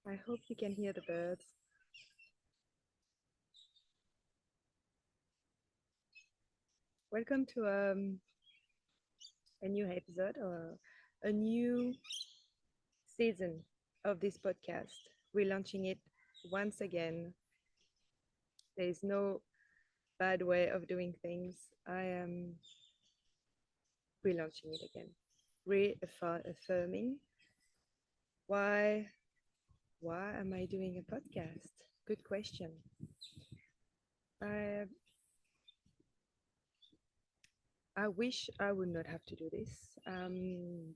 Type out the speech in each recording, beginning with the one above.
I hope you can hear the birds. Welcome to a new episode or a new season of this podcast. We're launching it once again. There is no bad way of doing things. I am relaunching it again, reaffirming why why am I doing a podcast? Good question. I I wish I would not have to do this,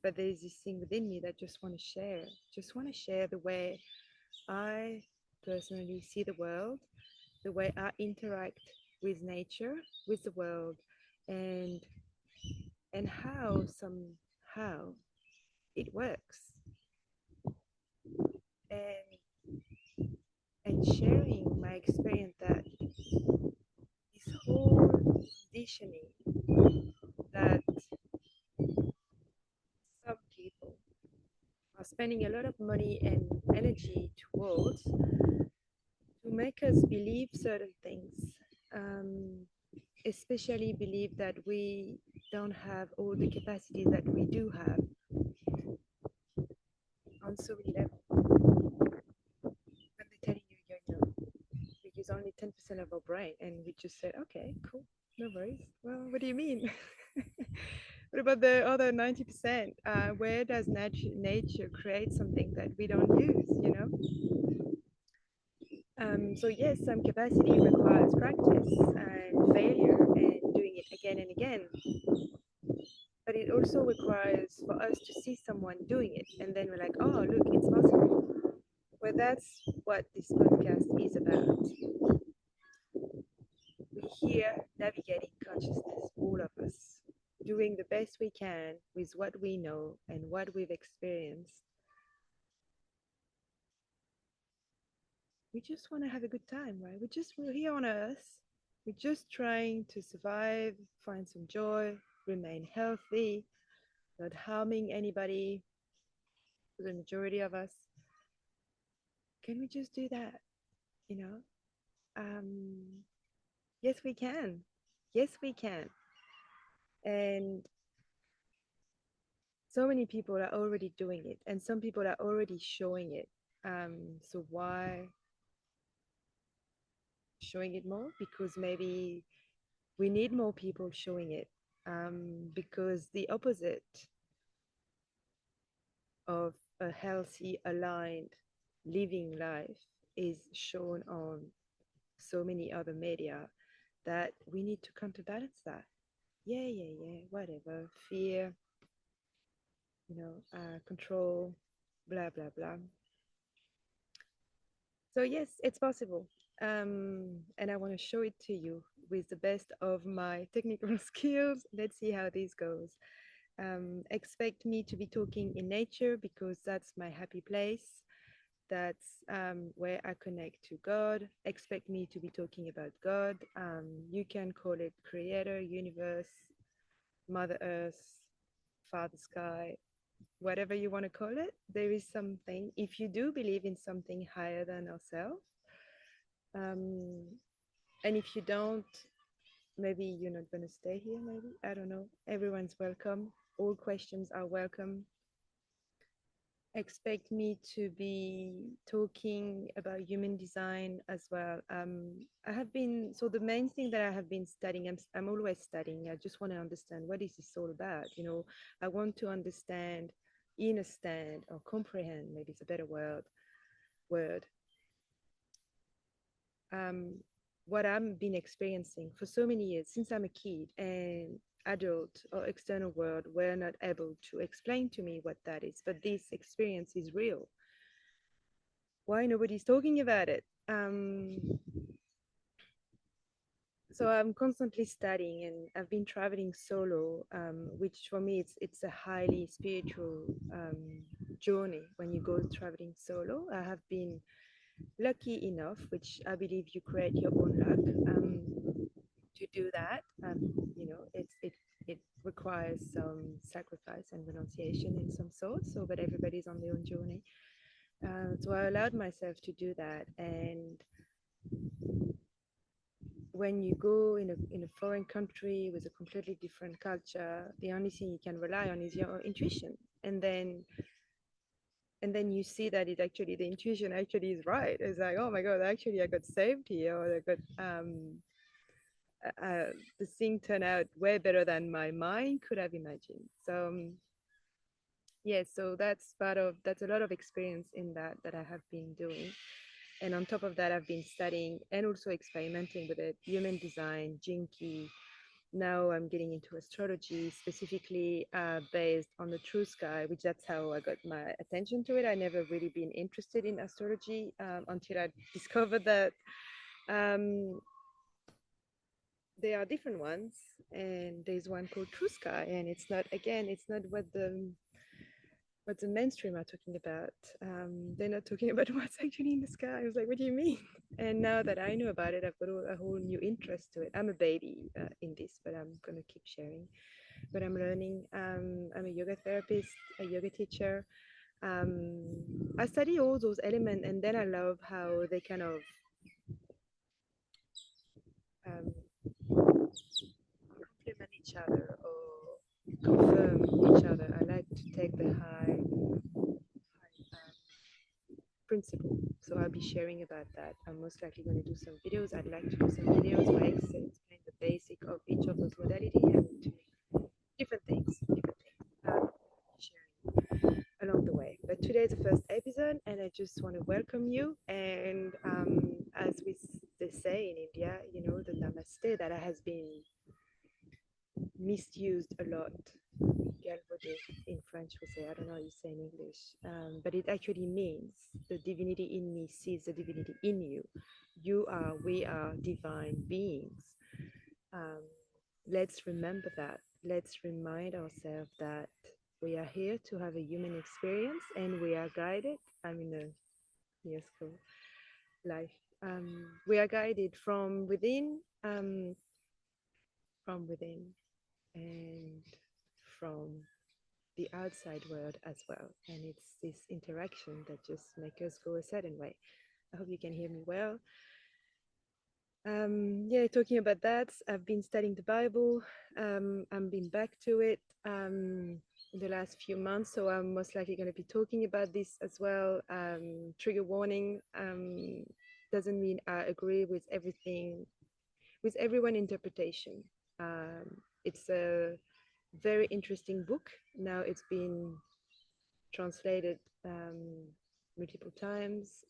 but there's this thing within me that just want to share the way I personally see the world, the way I interact with nature, with the world, and how somehow it works, and sharing my experience that this whole conditioning that some people are spending a lot of money and energy towards to make us believe certain things, um, especially believe that we don't have all the capacities that we do have on so many levels. When they're telling you, we use only 10% of our brain, and we just said, okay, cool, no worries. Well, what do you mean? What about the other 90%? Where does nature create something that we don't use? So yes, some capacity requires practice and failure and doing it again and again. But it also requires for us to see someone doing it, and then we're like, oh, look, it's possible. Well, that's what this podcast is about. We're here navigating consciousness, all of us, doing the best we can with what we know and what we've experienced. We just want to have a good time, right? We're here on earth. We're just trying to survive, find some joy, remain healthy, not harming anybody, for the majority of us. Can we just do that? You know? Um, yes, we can. Yes, we can. And so many people are already doing it, and some people are already showing it. So why showing it more? Because maybe we need more people showing it. Because the opposite of a healthy, aligned, living life is shown on so many other media that we need to counterbalance that. Yeah, whatever. Fear, control, blah, blah, blah. So yes, it's possible. And I want to show it to you with the best of my technical skills. Let's see how this goes. Expect me to be talking in nature because that's my happy place. That's where I connect to God. Expect me to be talking about God. You can call it creator, universe, Mother Earth, Father Sky, whatever you want to call it. There is something, if you do believe in something higher than ourselves, um, and if you don't, maybe you're not going to stay here, maybe. I don't know. Everyone's welcome. All questions are welcome. Expect me to be talking about human design as well. I have been, so the main thing that I have been studying, I'm always studying. I just want to understand what is this all about. I want to understand, understand or comprehend, maybe it's a better word, um, what I've been experiencing for so many years since I'm a kid, and adult or external world were not able to explain to me what that is. But this experience is real. Why nobody's talking about it? So I'm constantly studying, and I've been traveling solo, which for me it's a highly spiritual journey when you go traveling solo. I have been lucky enough, which I believe you create your own luck, to do that. It requires some sacrifice and renunciation in some sort. So, but everybody's on their own journey. So I allowed myself to do that. And when you go in a foreign country with a completely different culture, the only thing you can rely on is your intuition. And then you see that it actually, the intuition actually is right. It's like, oh my god, actually I got saved here, or I got the thing turned out way better than my mind could have imagined. So yeah, so that's a lot of experience in that I have been doing. And on top of that, I've been studying and also experimenting with it, human design, Jinki. Now I'm getting into astrology, specifically based on the true sky, which that's how I got my attention to it. I never really been interested in astrology until I discovered that um, there are different ones, and there's one called true sky, and it's not, again, it's not what the mainstream are talking about. They're not talking about what's actually in the sky. I was like, what do you mean? And now that I know about it, I've got a whole new interest to it. I'm a baby in this, but I'm going to keep sharing what I'm learning. I'm a yoga therapist, a yoga teacher. I study all those elements, and then I love how they kind of um, complement each other or confirm each other. I like to take the high principle. So I'll be sharing about that. I'm most likely going to do some videos. I'd like to do some videos where I explain the basic of each of those modalities and to different things sharing along the way. But today is the first episode, and I just want to welcome you. And as they say in India, you know, the namaste that has been misused a lot. Galvaudé in French, we say, I don't know how you say in English, but it actually means the divinity in me sees the divinity in you. We are divine beings. Um, let's remember that. Let's remind ourselves that we are here to have a human experience and we are guided. I'm in a near school life. We are guided from within, and from the outside world as well. And it's this interaction that just makes us go a certain way. I hope you can hear me well. Yeah, talking about that, I've been studying the Bible. I've been back to it in the last few months, so I'm most likely going to be talking about this as well. Trigger warning, doesn't mean I agree with everything, with everyone interpretation. It's a very interesting book. Now it's been translated multiple times.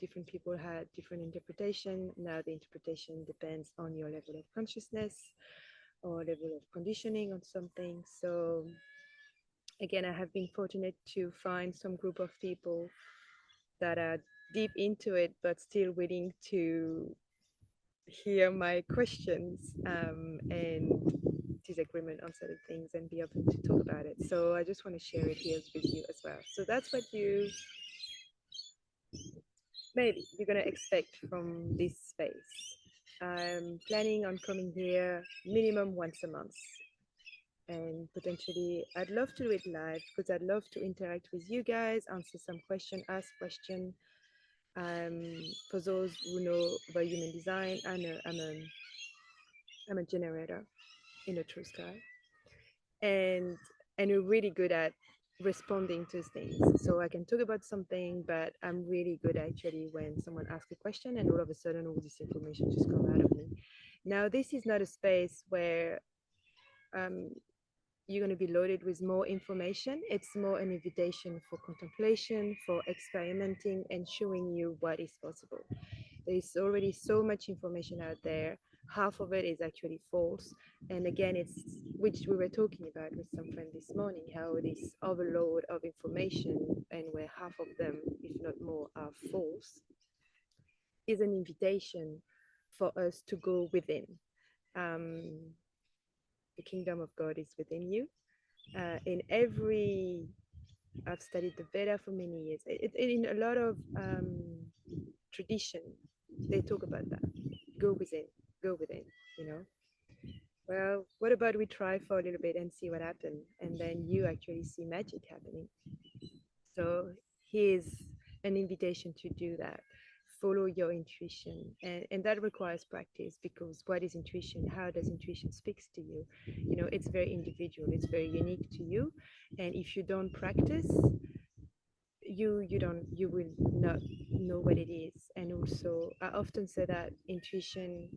Different people had different interpretation. Now the interpretation depends on your level of consciousness or level of conditioning on something. So again, I have been fortunate to find some group of people that are deep into it, but still willing to hear my questions and disagreement on certain things and be open to talk about it. So I just want to share it here with you as well. So that's what you maybe you're gonna expect from this space. I'm planning on coming here minimum once a month, and potentially I'd love to do it live because I'd love to interact with you guys, answer some question, ask question. For those who know about human design, I'm a generator in the true sky, and we're really good at responding to things. So I can talk about something, but I'm really good actually when someone asks a question and all of a sudden all this information just come out of me. Now this is not a space where um, you're going to be loaded with more information. It's more an invitation for contemplation, for experimenting and showing you what is possible. There's already so much information out there. Half of it is actually false. And again, it's which we were talking about with some friend this morning, how this overload of information and where half of them, if not more, are false, is an invitation for us to go within. Um, the kingdom of God is within you. In every, I've studied the Veda for many years. In a lot of tradition, they talk about that. Go within, go within, you know. Well, what about we try for a little bit and see what happens? And then you actually see magic happening. So here's an invitation to do that. Follow your intuition, and that requires practice, because what is intuition? How does intuition speaks to you? You know, it's very individual, it's very unique to you, and if you don't practice, you will not know what it is. And also, I often say that intuition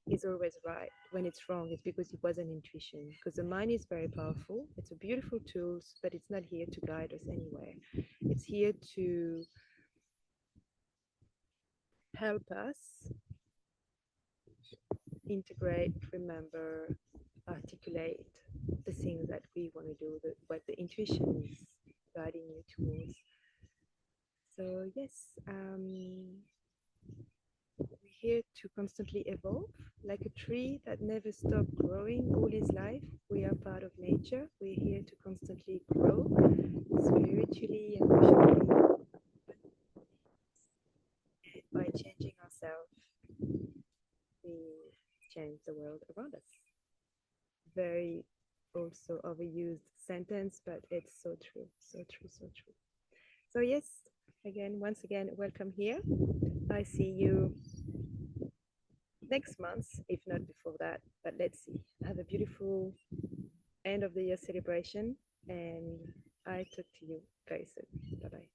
is always right. When it's wrong, it's because it wasn't intuition. Because the mind is very powerful. It's a beautiful tool, but it's not here to guide us anywhere. It's here to help us integrate, remember, articulate the things that we want to do, what the intuition is guiding you towards. So yes, we're here to constantly evolve, like a tree that never stops growing all its life. We are part of nature. We're here to constantly grow spiritually, emotionally, and by changing ourselves, we change the world around us. Very also overused sentence, but it's so true, so true, so true. So yes, again, once again, welcome here. I see you next month, if not before that. But let's see. Have a beautiful end of the year celebration, and I talk to you very soon. Bye bye.